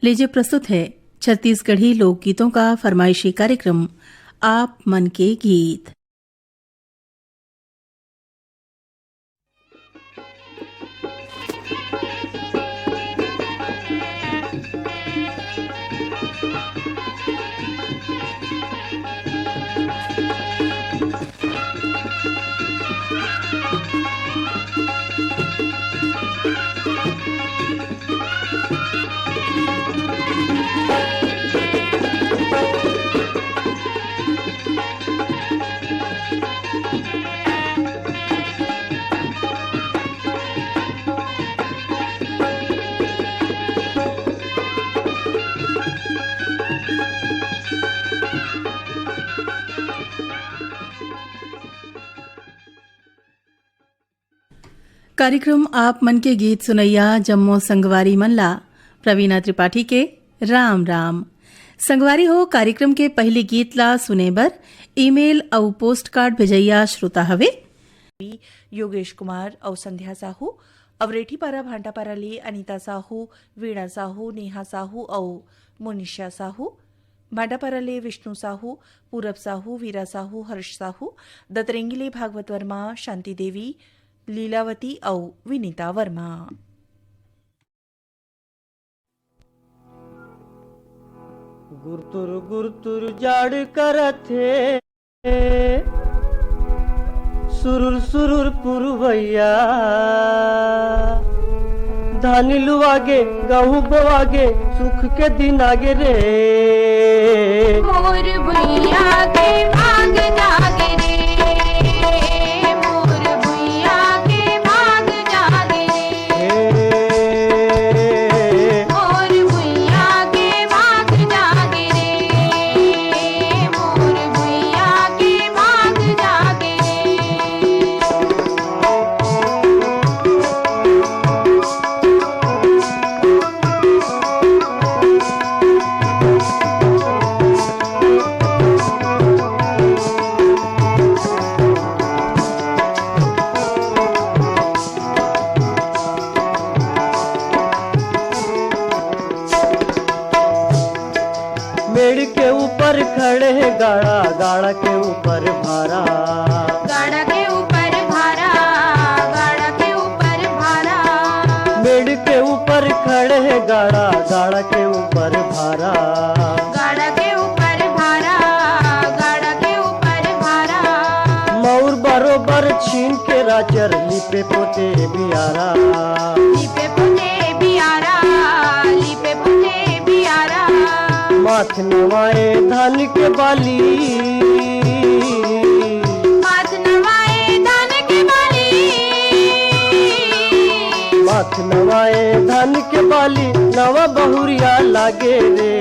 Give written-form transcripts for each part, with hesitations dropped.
लीजिए प्रस्तुत है छत्तीसगढ़ी लोकगीतों का फरमाइशी कार्यक्रम आप मन के गीत। कार्यक्रम आप मन के गीत सुनैया जम्मो संगवारी मनला प्रवीणा त्रिपाठी के राम राम। संगवारी हो कार्यक्रम के पहले गीत ला सुने बर ईमेल और पोस्ट कार्ड भेजैया श्रोता हवे योगेश कुमार और संध्या साहू अवरेठी पारा भांटापारा ले अनीता साहू वीणा साहू नेहा साहू और मोनिशा साहू भांटापारा ले विष्णु साहू पूरब साहू वीरा साहू हर्ष साहू दतरेंगी ले भागवत वर्मा शांति देवी लीलावती और विनीता वर्मा। गुरतुर गुरतुर जाड़ करथे सुरुर सुरुर पुरवैया धान लुवागे गहूँ बोवागे सुख के दिन आगे रे मोर भैया के भाग जागे रे मोर भैया के भाग जागे रे मोर भैया के भाग जागे रे मोर भैया के भाग जागे मेड़ के ऊपर खड़े हैं गाड़ा गाड़ा के ऊपर भारा गाड़ा के ऊपर भारा गाड़ा के ऊपर भारा मेड़ के ऊपर खड़े हैं गाड़ा गाड़ा के ऊपर भारा गाड़ा के ऊपर भारा गाड़ा के ऊपर भारा मौर बरोबर छीन के राजर लिपे पोते बियारा लिपे पुते बियारा लिपे पुते बियारा माथ नवाए धान के बाली माथ नवाए धान के बाली माथ नवाए धान के बाली नवा बहुरिया लागे रे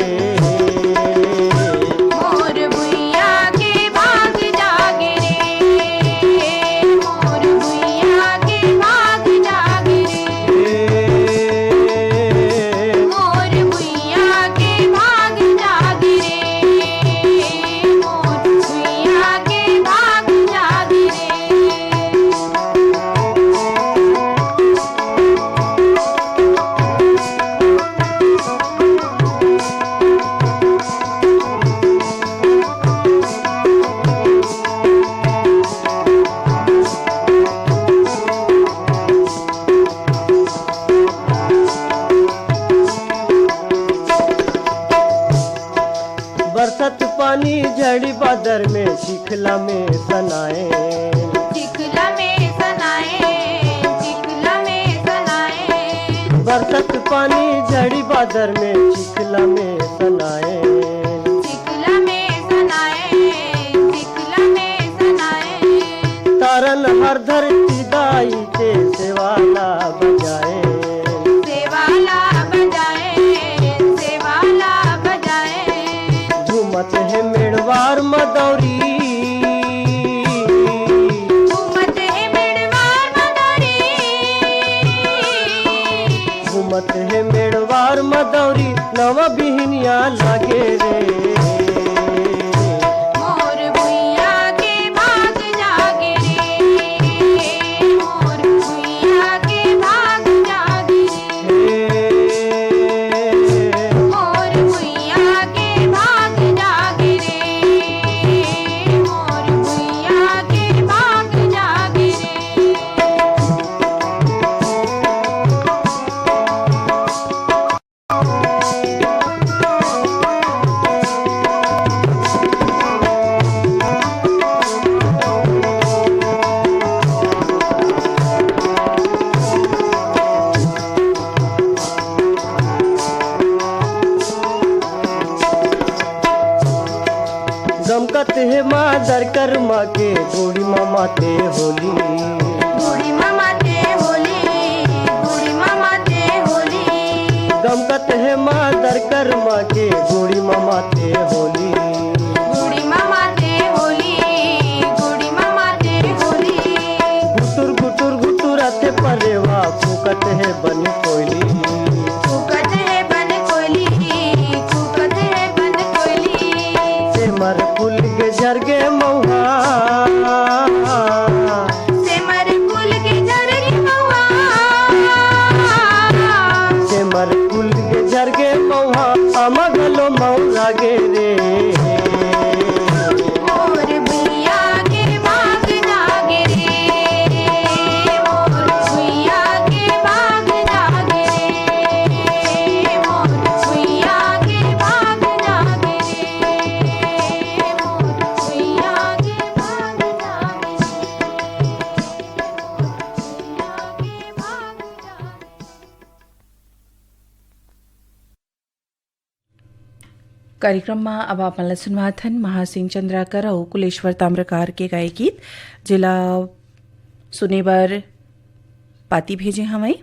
मोर भैया के भाग जागे रे मोर भैया के भाग जागे रे मोर भैया के भाग जागे रे मोर भैया के भाग जागे रे बरसत पानी झड़ी बादर में चिखला में सनाए चिखला में सनाए चिखला में सनाए बरसत पानी झड़ी बादर में चिखला में सनाए चिखला में सनाए चिखला में सनाए तारन हर धरती दाई के सेवाला बजाए सेवाला बजाए सेवाला बजाए झूमत है मेड़वार मदौरी झूमत है मेड़वार मदौरी झूमत है मेड़वार मदौरी नवा बिहनिया लागे रे मोर भैया के भाग जागे रे मोर भैया के भाग जागे रे है मादर कर्मा के बूढ़ी मामा ते होली। बूढ़ी मामा ते होली, बूढ़ी मामा ते होली। गमकत है मादर कर्मा के बूढ़ी मामा ते होली। बूढ़ी मामा ते होली, बूढ़ी मामा ते होली। गुटुर गुटुर गुटुराते परेवा फूकत है बन कोयली। फूकत है बन कोयली, फूकत है बन कोयली। सेमर फूल के झरगे महुआ, सेमर फूल के झरगे महुआ। सेमर फूल के झरगे महुआ अमगलो मौला गे रे। मोर भुइया के बाग जागे रे, मोर भुइया के बाग जागे रे, मोर भुइया के बाग जागे रे, मोर भुइया के बाग जागे कार्यक्रममा अब आपलाई सुनवाथन महासिंह चंद्राकर और कुलेश्वर ताम्रकार के गाए गीत जिला सुनेबर पाती भेजे हमें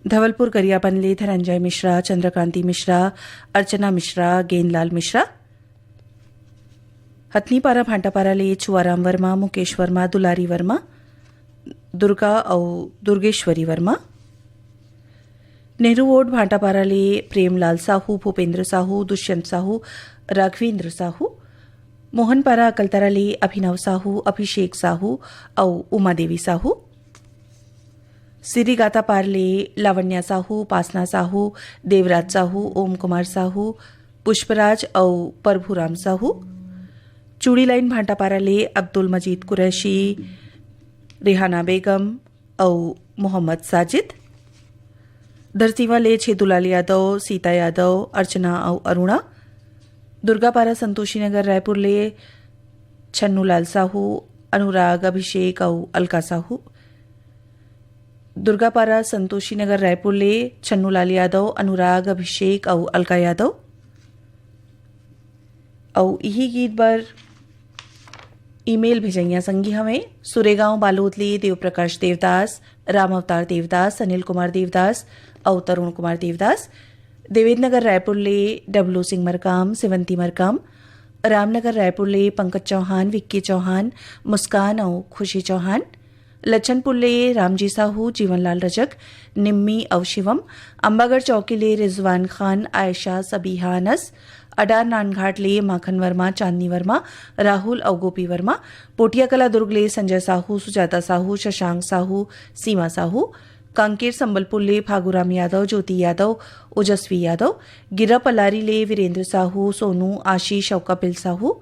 धवलपुर गरियाबंदले धनंजय मिश्रा, चंद्रकांति मिश्रा, अर्चना मिश्रा, गेंदलाल मिश्रा, हथनीपारा भांटापाराले चुआराम वर्मा, मुकेश वर्मा, दुलारी वर्मा, दुर्गा और दुर्गेश्वरी वर्मा, नेहरू वोड भांटापाराले प्रेमलाल साहू, भूपेंद्र साहू, दुष्यंत साहू, राघवेंद्र साहू, मोहनपारा अकलतराले अभिनव साहू, अभिषेक साहू और उमा देवी साहू, सिरीगाता पारले लावण्या साहू, पासना साहू, देवराज साहू, ओम कुमार साहू, पुष्पराज और प्रभुराम साहू, चूड़ी लाइन भांटापाराले अब्दुल मजीद कुरैशी, रेहाना बेगम और मोहम्मद साजिद, धरतीवाले छेदुलाल यादव, सीता यादव, अर्चना और अरुणा, दुर्गापारा संतोषी नगर रायपुर ले छन्नूलाल साहू, अनुराग, अभिषेक और अलका साहू, दुर्गापारा संतोषी नगर रायपुर ले छन्नूलाल यादव, अनुराग, अभिषेक और अलका यादव। और यही गीत पर ईमेल भेजैया संगी हमें सुरेगांव बालोदली देवप्रकाश देवदास, राम अवतार देवदास, अनिल कुमार देवदास और तरुण कुमार देवदास, देवेंद्रनगर रायपुर ले डब्लू सिंह मरकाम, सेवंती मरकाम, रामनगर रायपुर ले पंकज चौहान, विक्की चौहान, मुस्कान और खुशी चौहान, लच्छनपुर ले रामजी साहू, जीवनलाल रजक, निम्मी और शिवम, अंबागढ़ चौकी ले रिजवान खान, आयशा, सबीहा अनस, अडार नानघाट ले माखन वर्मा, चांदनी वर्मा, राहुल और गोपी वर्मा, पोटिया कला दुर्ग ले संजय साहू, सुजाता साहू, शशांक साहू, सीमा साहू, कांकेर संबलपुर ले फागुराम यादव, ज्योति यादव, ओजस्वी यादव, गिरा पलारी ले वीरेंद्र साहू, सोनू, आशीष और कपिल साहू,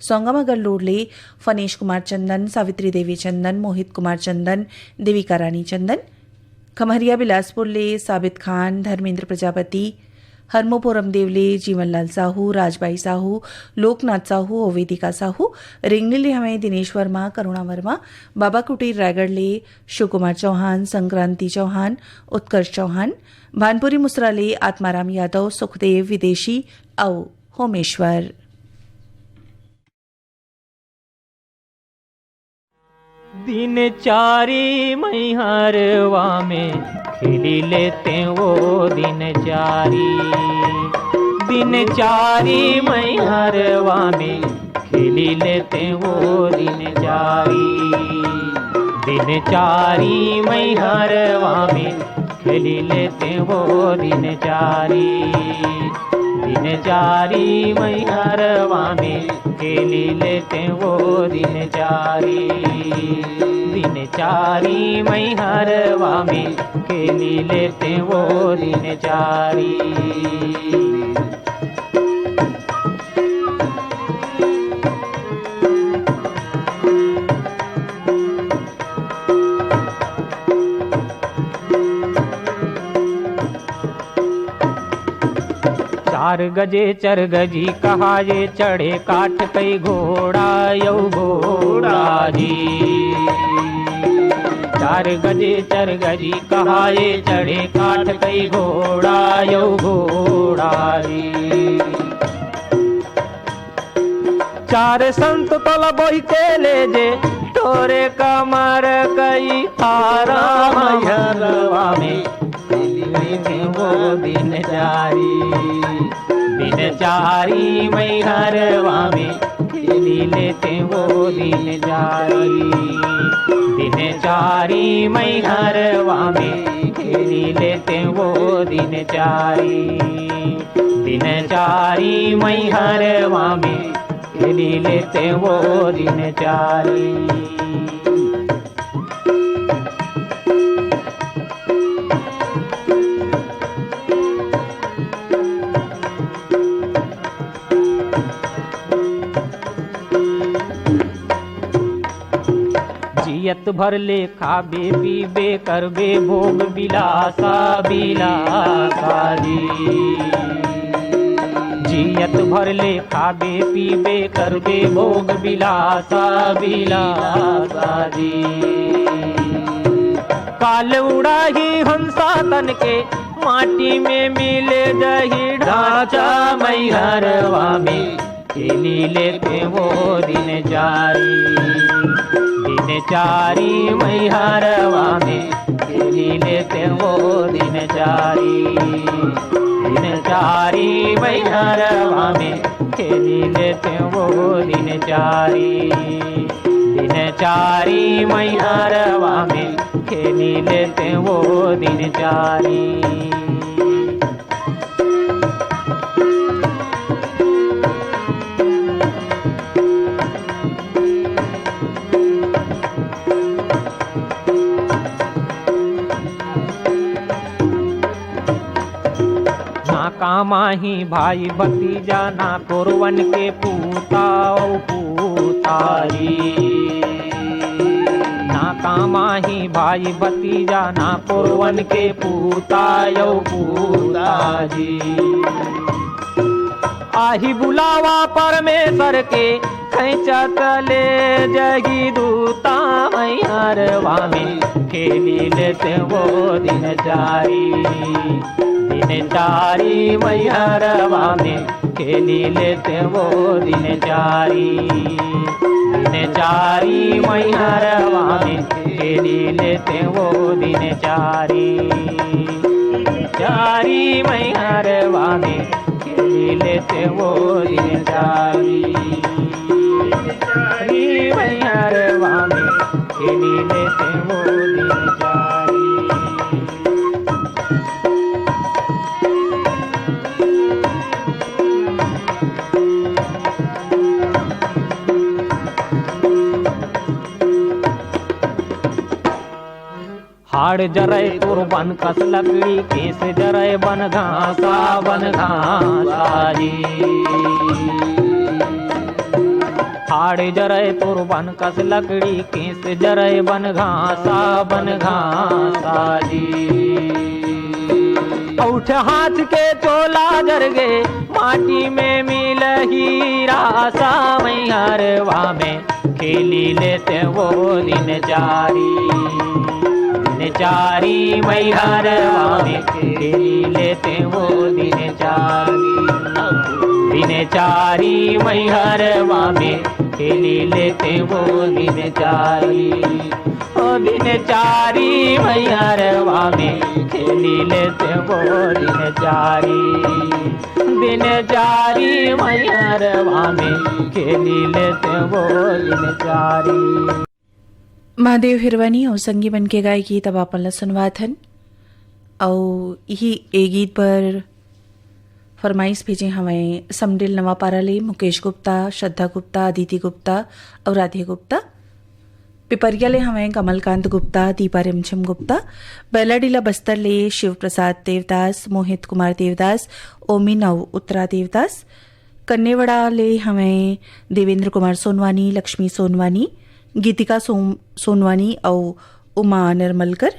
सौंगामगर लोड ले फनेश कुमार चंदन, सावित्री देवी चंदन, मोहित कुमार चंदन, देविका रानी चंदन, खमहरिया बिलासपुर ले साबित खान, धर्मेंद्र प्रजापति, हरमोपुरम देवले जीवनलाल साहू, राजबाई साहू, लोकनाथ साहू और वेदिका साहू, रिंगनी ले हमें दिनेश वर्मा, करुणा वर्मा, बाबा कुटीर रायगढ़ ले शिव कुमार चौहान, संक्रांति चौहान, उत्कर्ष चौहान, भानपुरी मुसरा ले आत्माराम यादव, सुखदेव विदेशी और होमेश्वर। दिन चारी मैहरवा में खिली लेते वो दिन चारी मैहरवा में खिली लेते वो दिन चारी मैहरवा में खिली लेते वो दिन चारी मैहरवा में खेली लेते वो दिन चारी मैहरवा में खेली लेते वो दिन चारी। चार गजे चर गजी कहा ये चढ़े काठ कई घोड़ा यौ घोड़ा जी। चार गजे चर गजी कहा ये चढ़े काठ कई घोड़ा यौ घोड़ा जी। चार संत तोल बोई के ले जे तोरे कमर कई हारा मैहरवा में वो दिन चारी मैहरवा में खेली लेते वो दिन चारी मैहरवा में खेली लेते वो दिन चारी मैहरवा में खेली लेते वो दिन चारी। जियत भर ले खाबे पीबे करबे भोग बिलासा जी। जियत भर ले खाबे पीबे करबे भोग बिलासा जी। काल उड़ाही हंसा तन के माटी में मिले दही ढांचा मैहरवा में खेली लेते वो दिन चारी मैहरवा में खेली लेते वो दिन चारी मैहरवा में खेली लेते वो दिन चारी मैहरवा में खेली लेते वो दिन चारी। कामाही भाई भतीजा ना कोरवन के पूतारी। ना कामाही भाई भतीजा ना कोरवन के पूताजी। आही बुलावा परमेश्वर के खैचा तले जगी दूता मैहरवा में खेली लेते वो दिन चारी मैहरवा में खेली लेते वो दिन चारी मैहरवा में खेली लेते वो दिन चारी मैहरवा में खेली लेते वो दिन चारी मैहरवा में खेली लेते वो दिन चारी। हाड़ जरय कुर्बन कस लकड़ी केस जरय बन घासा जी। हाड़ जरय कुर्बन कस लकड़ी केस जरय बन घासा जी। औठ हाथ के चोला जर गे माटी में मिल हीरा सा मैहरवा में खेली लेते वो दिन चारी मैहरवा में खेली लेते वो दिन चारी मैहरवा में खेली लेते वो दिन चारी मैहरवा में खेली लेते वो दिन चारी मैहरवा में खेली लेते वो दिन चारी। महादेव हिरवानी और संगी बन के गाय गीत अब आपन सुनवाथन और यही ए गीत पर फरमाइश भेजे हमें समडिल नवापारा ले मुकेश गुप्ता, श्रद्धा गुप्ता, अदिति गुप्ता और राधे गुप्ता। पिपरिया ले हमें कमलकांत गुप्ता, दीपा रिमझिम गुप्ता। बेलाडीला बस्तर ले शिव प्रसाद देवदास, मोहित कुमार देवदास, ओमी नव उत्तरा देवदास। कन्नेवड़ा ले हमें देवेंद्र कुमार सोनवानी, लक्ष्मी सोनवानी, गीतिका सोनवानी और उमा निर्मलकर।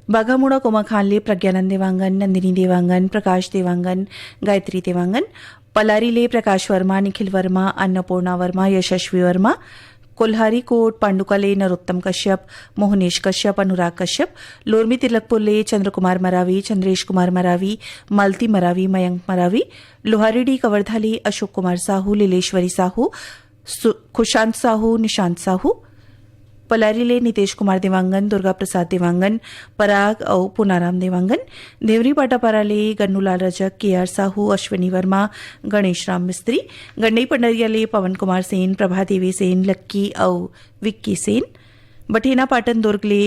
बाघामुड़ा कोमा खान ले प्रज्ञानंद देवांगन, नंदिनी देवांगन, प्रकाश देवांगन, गायत्री देवांगन। पलारी ले प्रकाश वर्मा, निखिल वर्मा, अन्नपूर्णा वर्मा, यशस्वी वर्मा। कोल्हारी कोट पांडुकाले नरोत्तम कश्यप मोहनेश कश्यप अनुराग कश्यप लोरमी तिलकपुरले चंद्रकुमार मरावी चंद्रेश कुमार मरावी मालती मरावी मयंक मरावी लोहारेडी कवर्धाले अशोक कुमार साहू लीलेश्वरी साहू खुशांत साहू निशांत साहू पलारीले नितेश कुमार देवांगन दुर्गा प्रसाद देवांगन पराग और पुनाराम देवांगन देवरी पाटापाराले गन्नूलाल रजक केआर साहू अश्विनी वर्मा गणेश राम मिस्त्री गंडई पंडरियाले पवन कुमार सेन प्रभादेवी सेन लक्की और विक्की सेन बठेना पाटन दुर्गले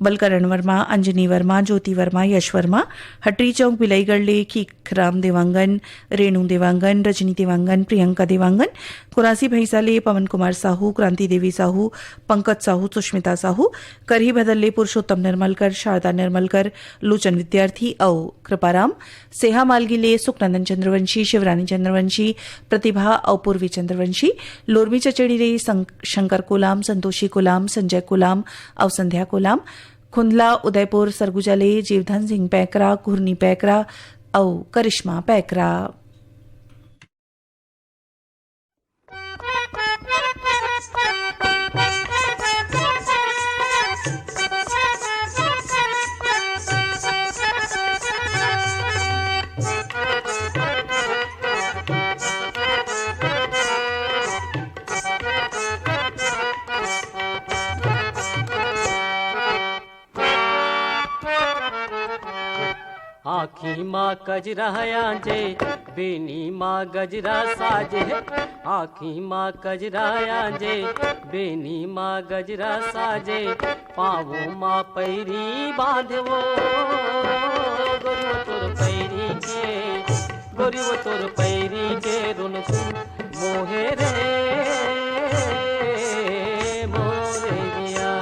बलकरण वर्मा अंजनी वर्मा ज्योति वर्मा यश वर्मा हटरी चौक बिलाईगढ़ले खीखराम देवांगन रेणु देवांगन रजनी देवांगन प्रियंका देवांगन कुरासी भैंसाले पवन कुमार साहू क्रांति देवी साहू पंकज साहू सुष्मिता साहू करही बदलले पुरुषोत्तम निर्मलकर शारदा निर्मलकर लोचन विद्यार्थी औ कृपाराम सेहा मालगीले सुखनंदन चंद्रवंशी शिवरानी चंद्रवंशी प्रतिभा और पूर्वी चंद्रवंशी लोरमी चचेड़ीले शंकर कोलाम संतोषी कोलाम संजय कोलाम और संध्या कोलाम खुंदला उदयपुर सरगुजाले जीवधन सिंह पैकरा घुरनी पैकरा और करिश्मा पैकरा। आखी माँ कजरा आंजे बेनी माँ गजरा साजे आखी माँ कजरा आंजे बेनी माँ गजरा साजे पावो माँ पैरी बांधवो गोरी वो तोर पैरी के रुन सुन मोहे रे मोरे दिया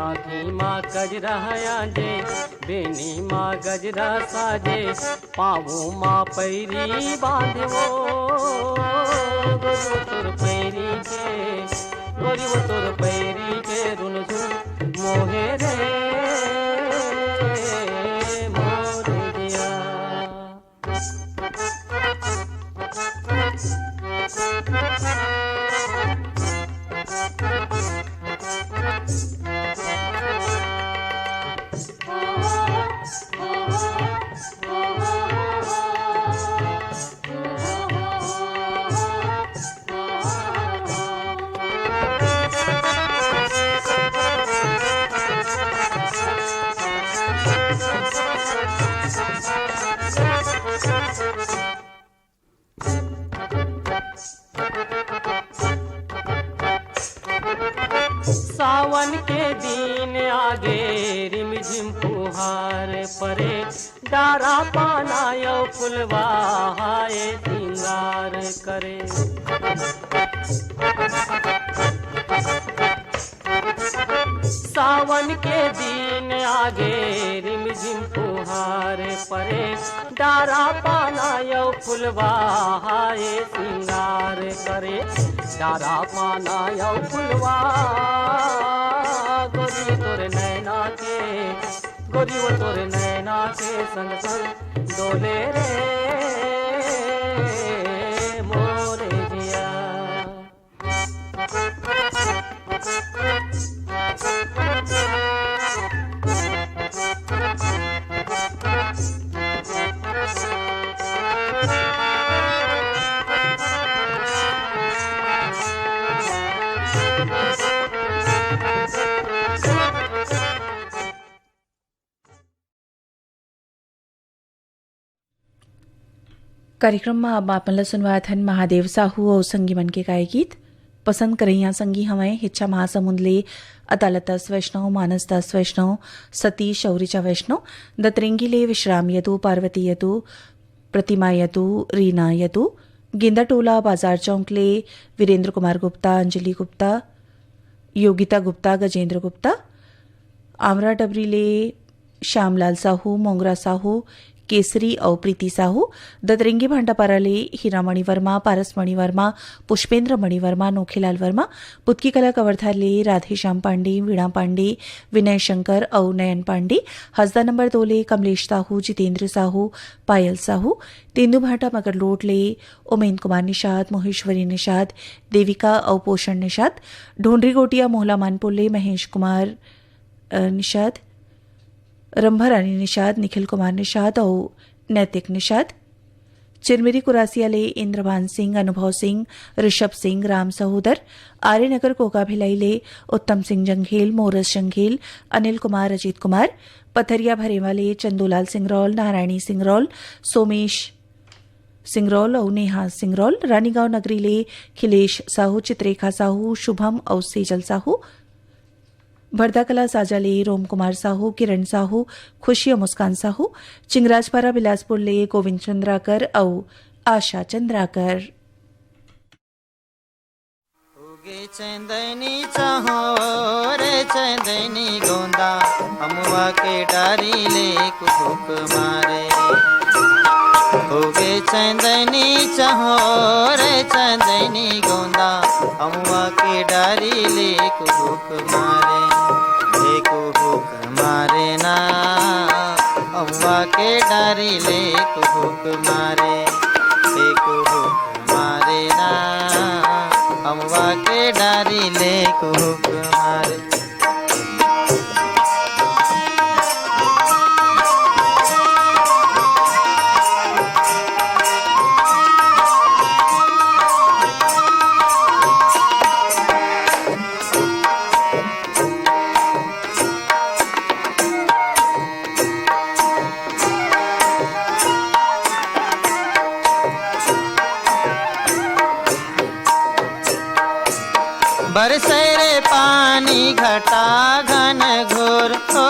आखी माँ गजरा आंजे बेनी माँ गजरा साजे पावो माँ पैरी बांधवो गोरी वो तोर पैरी के रुन सुन मोहे रे मोरे दिया सावन के दिन आगे रिमझिम फुहार परे डारा पाना यो फुलवा हाय सिंगार करे सावन के दिन आगे रिमझिम फुहार परे डारा पाना यो फुलवा हाय सिंगार करे डारा पाना यो फुलवा गोरी तोरे नैना के गोरी वो तोरे नैना के संग संग डोले रे मोरे जिया कार्यक्रमમાં अब आपनला सुनवाथन महादेव साहू और संगी मन के गाय गीत पसंद करैया संगी हमें हिच्छा महासमुंदले अदालतस वैष्णव मानसदास वैष्णव सतीश और ऋचा वैष्णव दतरेंगीले विश्राम यदु पार्वती यदु प्रतिमा यदु रीना यदु गेंदाटोला बाजार चौंकले वीरेंद्र कुमार गुप्ता अंजलि गुप्ता योगिता गुप्ता गजेंद्र गुप्ता आमरा डबरीले श्यामलाल साहू मोंगरा साहू केसरी और प्रीति साहू ददरिंगी भांडापारा ले हीरामणि वर्मा पारसमणि वर्मा पुष्पेंद्र मणि वर्मा नोखेलाल वर्मा पुतकी कला कवर्धा ले राधेश्याम पांडे वीणा पांडे विनय शंकर और नयन पांडे हसदा नंबर 2 ले कमलेश साहू जितेंद्र साहू पायल साहू तेंदुभाटा मगरलोड ले उमेन कुमार निषाद मोहेश्वरी निषाद देविका और पोषण निषाद ढोंडरी गोटिया मोहला मानपुर ले महेश कुमार निषाद रंभारानी निषाद निखिल कुमार निषाद और नैतिक निषाद चिरमिरी कुरासिया ले इंद्रभान सिंह अनुभव सिंह ऋषभ सिंह राम सहोदर आर्यनगर कोका भिलाई ले उत्तम सिंह जंघेल मोरस जंघेल अनिल कुमार अजीत कुमार पथरिया भरेवाले चंदूलाल सिंगरौल नारायणी सिंगरौल सोमेश सिंगरौल और नेहा सिंगरौल रानीगांव नगरी ले खिलेश साहू चित्रेखा साहू शुभम और सेजल साहू भरदाकला साजा ले रोम कुमार साहू किरण साहू खुशी और मुस्कान साहू चिंगराजपारा बिलासपुर ले गोविंद चंद्राकर और आशा चंद्राकर उगे चंदनी चाहो रे चंदनी गोंदा अमुआ के डारी ले कुहुक मारे उगे चंदनी चाहो रे चंदनी गोंदा अमुआ के डारी ले कुहुक मारे कुहुक मारे ना अमुआ के डारी ले कुहुक मारे कुहुक मारे ना अमुआ के डारी ले कुहुक मारे बरसे रे पानी घटा घन घोर हो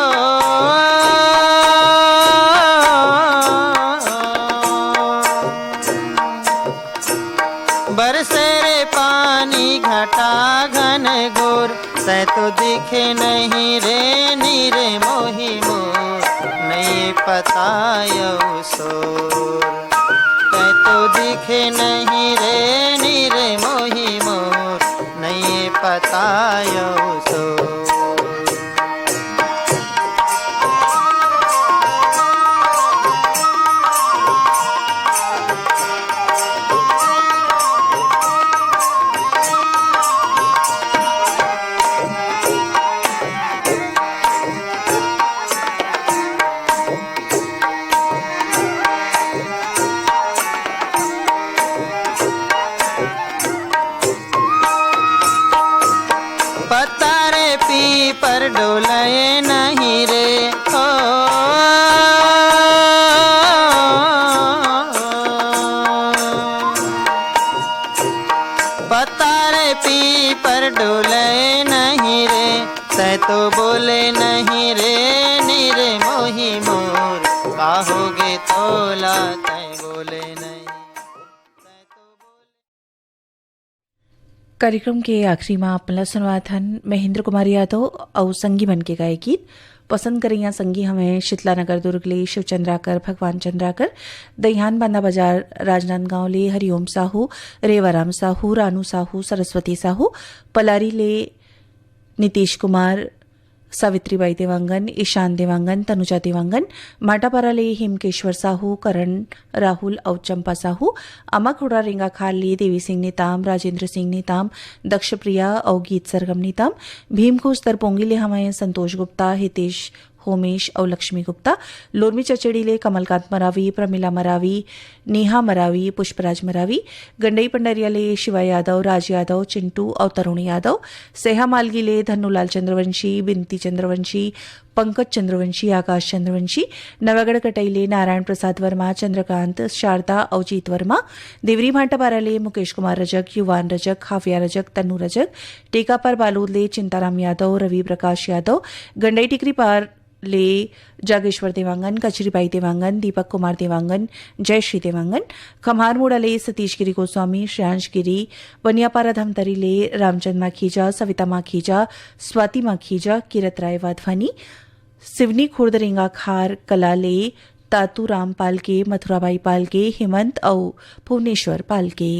बरसे रे पानी घटा घन घोर सै तो दिखे नहीं रे नीरे मोही मोर नहीं पता यौ सोर सै तो दिखे नहीं रे नीरे मोही मोर नहीं पता यौ सोर पर डोलाए नहीं रे हो पतारे पी पर डोलाए नहीं रे सै तो बोले नहीं रे नीरे मोही मोर काहोगे तोला तै बोले नहीं। कार्यक्रम के आखिरी में आपला सुनवाथन महेंद्र कुमार यादव और संगी बन के गाए गीत पसंद करिया संगी हमें शीतलानगर दुर्ग ले शिव चंद्राकर भगवान चंद्राकर दहियान बांदा बाजार राजनांदगांव ले हरिओम साहू रेवाराम साहू रानू साहू सरस्वती साहू पलारी ले नीतीश कुमार सावित्रीबाई देवांगन ईशान देवांगन तनुजा देवांगन माटापारा ले हिमकेश्वर साहू करण राहुल और चंपा साहू अमाखोड़ा रेंगा खाल ले देवी सिंह नेताम राजेंद्र सिंह नेताम दक्षप्रिया और गीत सरगम नेताम भीमखोज तरपोंगी ले हमारे संतोष गुप्ता हितेश होमेश और लक्ष्मी गुप्ता लोरमी चचेड़ी ले कमलकांत मरावी प्रमिला मरावी नेहा मरावी पुष्पराज मरावी गंडई पंडरिया ले शिवा यादव राज यादव चिंटू और तरुण यादव सेहा मालगी ले धन्नूलाल चंद्रवंशी बिनती चंद्रवंशी पंकज चंद्रवंशी आकाश चंद्रवंशी नवागढ़ कटैले नारायण प्रसाद वर्मा चंद्रकांत शारदा और जीत वर्मा देवरी भांटापारा ले मुकेश कुमार रजक युवान रजक खाफिया रजक तन्नू रजक टेकापर बालोद ले चिंताराम यादव रवि प्रकाश यादव गंडई टिकरी पार ले जागेश्वर देवांगन कचरीबाई देवांगन दीपक कुमार देवांगन जयश्री देवांगन खम्हारमोड़ा ले सतीश गिरी गोस्वामी श्रेयांश गिरी बनियापारा धमतरी ले रामचंद माखीजा सविता माखीजा स्वाति माखीजा किरत राय वाधवानी सिवनी खुर्द रेंगा खार कला ले तातूराम पालके, मथुराबाई पालके, हेमंत और भुवनेश्वर पालके।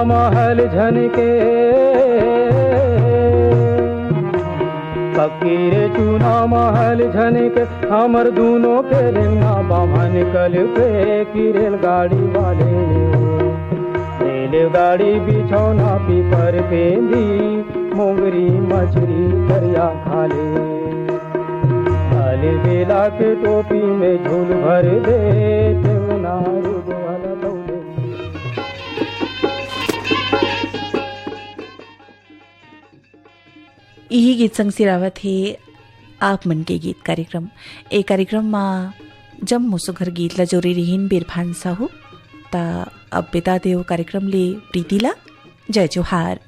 महल झनके फकीर चूना महल झनके हमर दूनों के रेंगना बामन कल पे की रेलगाड़ी वाले रेलगाड़ी बिछौना पीपर पेंदी मोगरी मछली दरिया खाले खाले बेला के टोपी में झूल भर दे टेंगना रुगवाला दौले। यही गीत संग सिरावत है आप मन के गीत कार्यक्रम। ए कार्यक्रम में जब मुसुघर गीत ला जोरी रहीन बिरभान साहू ता अब बिता देव कार्यक्रम ले प्रीतिला। जय जोहार।